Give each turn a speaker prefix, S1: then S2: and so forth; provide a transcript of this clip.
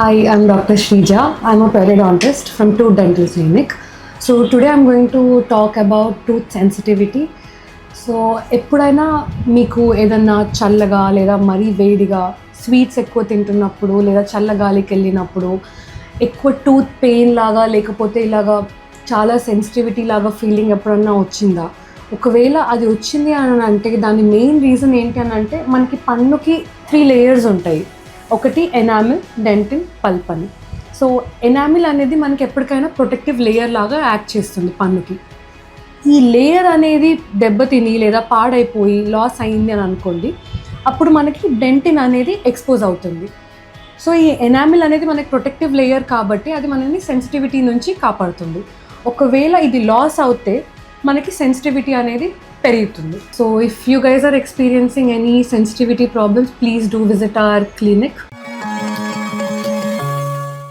S1: Hi, I'm Dr. Shrija. I'm a periodontist from Tooth Dental Clinic. So today I'm going to talk about tooth sensitivity. So ఎప్పుడైనా మీకు ఏదన్నా చల్లగా లేదా మరీ వేడిగా స్వీట్స్ ఎక్కువ తింటున్నప్పుడు లేదా చల్లగాలికి వెళ్ళినప్పుడు ఎక్కువ టూత్ పెయిన్ లాగా లేకపోతే ఇలాగా చాలా సెన్సిటివిటీ లాగా ఫీలింగ్ ఎప్పుడన్నా వచ్చిందా? ఒకవేళ అది వచ్చింది అని అంటే దాని మెయిన్ రీజన్ ఏంటి అని అంటే మనకి పన్నుకి 3 లేయర్స్ ఉంటాయి. ఒకటి ఎనామిల్, డెంటిన్, పల్ప్ అని. సో ఎనామిల్ అనేది మనకి ఎప్పటికైనా ప్రొటెక్టివ్ లేయర్ లాగా యాక్ట్ చేస్తుంది పన్నుకి. ఈ లేయర్ అనేది దెబ్బతిని లేదా పాడైపోయి లాస్ అయింది అని అనుకోండి, అప్పుడు మనకి డెంటిన్ అనేది ఎక్స్పోజ్ అవుతుంది. సో ఈ ఎనామిల్ అనేది మనకి ప్రొటెక్టివ్ లేయర్ కాబట్టి అది మనల్ని సెన్సిటివిటీ నుంచి కాపాడుతుంది. ఒకవేళ ఇది లాస్ అవుతే మనకి సెన్సిటివిటీ అనేది పెరుగుతుంది. So if you guys are experiencing any sensitivity problems, please do visit our clinic.